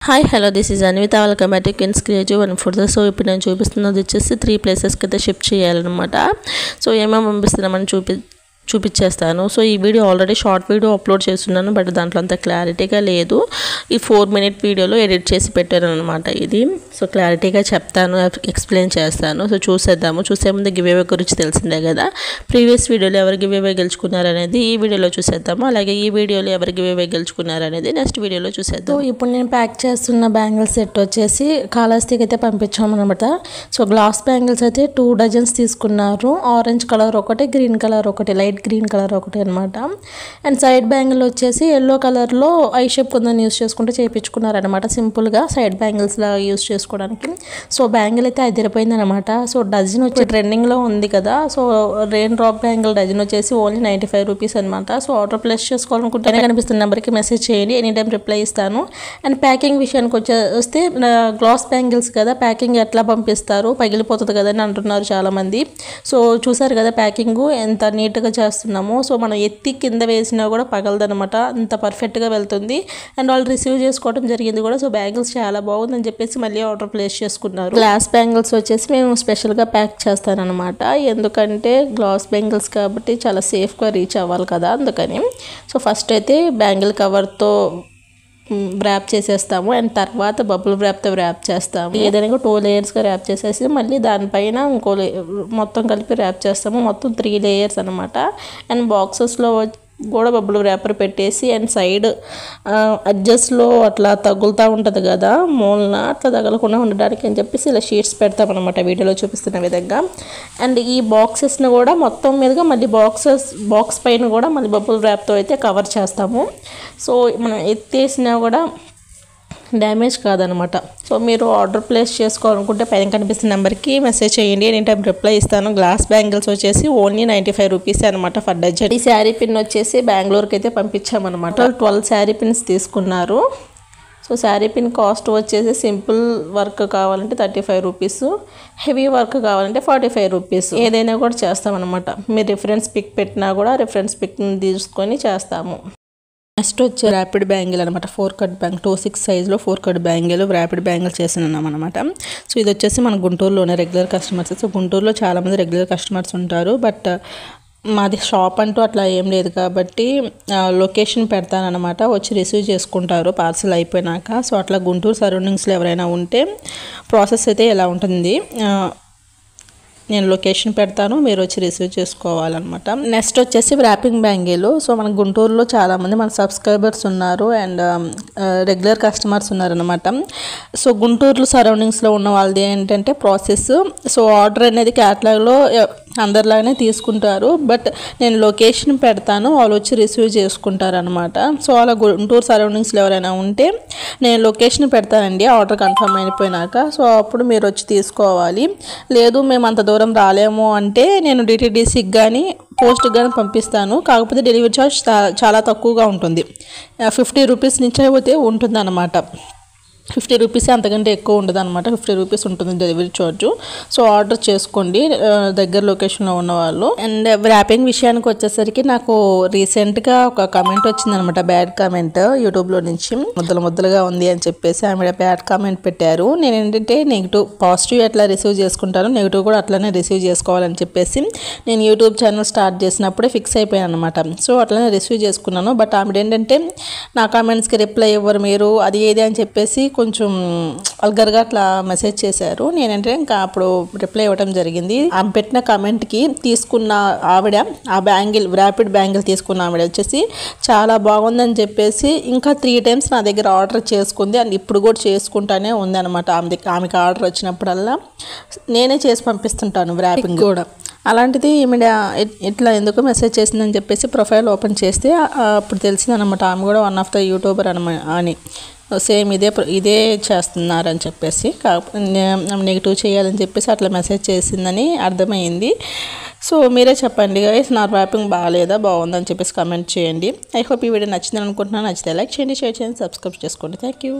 Hi hello this is Anvitha welcome back to Kins Creative and Food. So ఇప్పుడు నేను చూపిస్తున్నది వచ్చేసి 3 ప్లేసెస్కి అయితే షిఫ్ట్ చేయాలన్నమాట. సో ఏమేమి పంపిస్తున్నామని చూపించేస్తాను. సో ఈ video already short video upload చేస్తున్నాను, బట్ దాంట్లో అంత క్లారిటీగా లేదు. ఈ 4 minute వీడియోలో ఎడిట్ చేసి పెట్టాను అనమాట ఇది. సో క్లారిటీగా చెప్తాను, ఎక్స్ప్లెయిన్ చేస్తాను. సో చూసేద్దాము. చూసే ముందు గివ్ అవే గురించి తెలిసిందే కదా. ప్రీవియస్ వీడియోలో ఎవరు గివ్ అవే గెలుచుకున్నారు అనేది ఈ వీడియోలో చూసేద్దాము. అలాగే ఈ వీడియోలో ఎవరు గివ్ అవే గెలుచుకున్నారు అనేది నెక్స్ట్ వీడియోలో చూసేద్దాం. ఇప్పుడు నేను ప్యాక్ చేస్తున్న బ్యాంగిల్ సెట్ వచ్చేసి కాళహస్తికి అయితే పంపించామన్నమాట. సో గ్లాస్ బ్యాంగిల్స్ అయితే 2 డజన్స్ తీసుకున్నారు. ఆరెంజ్ కలర్ ఒకటి, గ్రీన్ కలర్ ఒకటి, లైట్ గ్రీన్ కలర్ ఒకటి అనమాట. అండ్ సైడ్ బ్యాంగిల్ వచ్చేసి ఎల్లో కలర్లో ఐ షేప్ కొందని యూస్ చేసుకుంటే చేయించుకున్నారనమాట. సింపుల్గా సైడ్ బ్యాంగిల్స్లా యూస్ చేసుకోవడానికి. సో బ్యాంగిల్ అయితే అదిరిపోయింది అనమాట. సో డజన్ వచ్చి ట్రెండింగ్లో ఉంది కదా. So rain drop bangle dozen వచ్చేసి ఓన్లీ 95 రూపీస్ అనమాట. సో ఆర్డర్ ప్లేస్ చేసుకోవాలనుకుంటేనే కనిపిస్తున్న నెంబర్కి మెసేజ్ చేయండి, ఎనీ టైం రిప్లై ఇస్తాను. అండ్ ప్యాకింగ్ విషయానికి వస్తే గ్లాస్ బ్యాంగిల్స్ కదా, ప్యాకింగ్ ఎట్లా పంపిస్తారు, పగిలిపోతుంది కదా అని అంటున్నారు చాలామంది. సో చూసారు కదా ప్యాకింగ్ ఎంత నీట్గా చేస్తున్నాము. సో మనం ఎత్తి కింద వేసినా కూడా పగలదనమాట, అంత పర్ఫెక్ట్గా వెళ్తుంది. అండ్ వాళ్ళు రిసీవ్ చేసుకోవడం జరిగింది కూడా. సో బ్యాంగిల్స్ చాలా బాగుందని చెప్పేసి మళ్ళీ ఆర్డర్ ప్లేస్ చేసుకున్నారు. గ్లాస్ బ్యాంగిల్స్ వచ్చేసి మేము స్పెషల్గా ప్యాక్ చేస్తానమాట. ఎందుకంటే గ్లాస్ బ్యాంగిల్స్ కాబట్టి చాలా సేఫ్గా రీచ్ అవ్వాలి కదా, అందుకని. సో ఫస్ట్ అయితే బ్యాంగిల్ కవర్తో ర్యాప్ చేసేస్తాము. అండ్ తర్వాత బబుల్ ర్యాప్తో ర్యాప్ చేస్తాము. ఏదైనా 2 లేయర్స్గా ర్యాప్ చేసేసి మళ్ళీ దానిపైన ఇంకో మొత్తం కలిపి ర్యాప్ చేస్తాము. మొత్తం 3 లేయర్స్ అనమాట. అండ్ బాక్సెస్లో కూడా బబుల్ ర్యాపర్ పెట్టేసి అండ్ సైడ్ అడ్జస్ట్లో అట్లా తగులుతూ ఉంటుంది కదా మూలన, అట్లా తగలకుండా ఉండడానికి అని చెప్పేసి ఇలా షీట్స్ పెడతామన్నమాట వీడియోలో చూపిస్తున్న విధంగా. అండ్ ఈ బాక్సెస్ని కూడా మొత్తం మీదుగా మళ్ళీ బాక్స్ పైన కూడా మళ్ళీ బబుల్ ర్యాప్తో అయితే కవర్ చేస్తాము. సో మనం ఎత్తేసినా కూడా డ్యామేజ్ కాదనమాట. సో మీరు ఆర్డర్ ప్లేస్ చేసుకోవాలనుకుంటే పైన కనిపిస్తున్న నెంబర్కి మెసేజ్ చేయండి, ఎనీ టైం రిప్లై ఇస్తాను. గ్లాస్ బ్యాంగిల్స్ వచ్చేసి ఓన్లీ 95 రూపీస్ అనమాట ఫర్ డజన్. ఈ శారీ పిన్ వచ్చేసి బెంగళూరుకి అయితే పంపించామన్నమాట. 12 శారీ పిన్స్ తీసుకున్నారు. సో శారీ పిన్ కాస్ట్ వచ్చేసి సింపుల్ వర్క్ కావాలంటే 35 రూపీస్, హెవీ వర్క్ కావాలంటే 45 రూపీస్. ఏదైనా కూడా చేస్తామన్నమాట. మీరు రిఫరెన్స్ పిక్ పెట్టినా కూడా రిఫరెన్స్ పిక్ తీసుకొని చేస్తాము. నెక్స్ట్ వచ్చి ర్యాపిడ్ బ్యాంగిల్ అనమాట. 4 కట్ బ్యాంగిల్ 26 సైజులో 4 కట్ బ్యాంగిల్ ర్యాపిడ్ బ్యాంగిల్ చేస్తున్నాం అనమాట. సో ఇది వచ్చేసి మన గుంటూరులోనే రెగ్యులర్ కస్టమర్స్. సో గుంటూరులో చాలామంది రెగ్యులర్ కస్టమర్స్ ఉంటారు, బట్ మాది షాప్ అంటూ అట్లా ఏం లేదు కాబట్టి లొకేషన్ పెడతానమాట, వచ్చి రిసీవ్ చేసుకుంటారు పార్సల్ అయిపోయినాక. సో అట్లా గుంటూరు సరౌండింగ్స్లో ఎవరైనా ఉంటే ప్రాసెస్ అయితే ఎలా ఉంటుంది, నేను లొకేషన్ పెడతాను, మీరు వచ్చి రిసీవ్ చేసుకోవాలన్నమాట. నెక్స్ట్ వచ్చేసి ర్యాపింగ్ బ్యాంగిల్. సో మన గుంటూరులో చాలామంది మన సబ్స్క్రైబర్స్ ఉన్నారు అండ్ రెగ్యులర్ కస్టమర్స్ ఉన్నారనమాట. సో గుంటూరు సరౌండింగ్స్లో ఉన్న వాళ్ళది ఏంటంటే ప్రాసెస్, సో ఆర్డర్ అనేది క్యాటలాగ్లో అందరిలాగానే తీసుకుంటారు, బట్ నేను లొకేషన్ పెడతాను, వాళ్ళు వచ్చి రిసీవ్ చేసుకుంటారు అనమాట. సో అలా గుంటూరు సరౌండింగ్స్లో ఎవరైనా ఉంటే నేను లొకేషన్ పెడతానండి ఆర్డర్ కన్ఫర్మ్ అయిపోయినాక. సో అప్పుడు మీరు వచ్చి తీసుకోవాలి. లేదు మేము అంత దూరం రాలేము అంటే నేను డిటీడీసీకి కానీ పోస్ట్కి కానీ పంపిస్తాను. కాకపోతే డెలివరీ ఛార్జ్ చాలా తక్కువగా ఉంటుంది, 50 రూపీస్ నుంచి అయితే ఉంటుంది అనమాట. 50 రూపీస్, అంతకంటే ఎక్కువ ఉండదు అనమాట. 50 రూపీస్ ఉంటుంది డెలివరీ ఛార్జ్. సో ఆర్డర్ చేసుకోండి దగ్గర లొకేషన్లో ఉన్నవాళ్ళు. అండ్ ర్యాపింగ్ విషయానికి వచ్చేసరికి నాకు రీసెంట్గా ఒక కమెంట్ వచ్చిందనమాట, బ్యాడ్ కామెంట్ యూట్యూబ్లో నుంచి. ముద్దలుగా ఉంది అని చెప్పేసి ఆమె బ్యాడ్ కామెంట్ పెట్టారు. నేను ఏంటంటే నెగిటివ్ పాజిటివ్ ఎట్లా రిసీవ్ చేసుకుంటాను, నెగిటివ్ కూడా అట్లనే రిసీవ్ చేసుకోవాలని చెప్పేసి నేను యూట్యూబ్ ఛానల్ స్టార్ట్ చేసినప్పుడే ఫిక్స్ అయిపోయాను అనమాట. సో అట్లనే రిసీవ్ చేసుకున్నాను. బట్ ఆమె ఏంటంటే నా కామెంట్స్కి రిప్లై ఇవ్వరు మీరు, అది ఏది అని చెప్పేసి కొంచెం వల్గర్గా అట్లా మెసేజ్ చేశారు. నేనంటే ఇంకా అప్పుడు రిప్లై ఇవ్వడం జరిగింది. ఆమె పెట్టిన కామెంట్కి తీసుకున్న ఆవిడ, ఆ బ్యాంగిల్ ర్యాపిడ్ బ్యాంగిల్ తీసుకున్న ఆవిడ వచ్చేసి చాలా బాగుందని చెప్పేసి ఇంకా 3 times నా దగ్గర ఆర్డర్ చేసుకుంది. అండ్ ఇప్పుడు కూడా చేసుకుంటానే ఉంది అనమాట. ఆమెకి ఆర్డర్ వచ్చినప్పుడల్లా నేనే చేసి పంపిస్తుంటాను ర్యాపింగ్ కూడా. అలాంటిది ఈమె ఇట్లా ఎందుకు మెసేజ్ చేసిందని చెప్పేసి ప్రొఫైల్ ఓపెన్ చేస్తే అప్పుడు తెలిసిందనమాట ఆమె కూడా వన్ ఆఫ్ ద యూట్యూబర్ అని. సేమ్ ఇదే చేస్తున్నారని చెప్పేసి, కాకపోతే నెగిటివ్ చేయాలని చెప్పేసి అట్లా మెసేజ్ చేసిందని అర్థమైంది. సో మీరే చెప్పండి గైస్, నా ర్యాపింగ్ బాగాలేదా బాగుందని చెప్పేసి కామెంట్ చేయండి. ఐ హోప్ ఈ వీడియో నచ్చిందని అనుకుంటున్నాను. నచ్చితే లైక్ చేయండి, షేర్ చేయండి, సబ్స్క్రైబ్ చేసుకోండి. Thank you.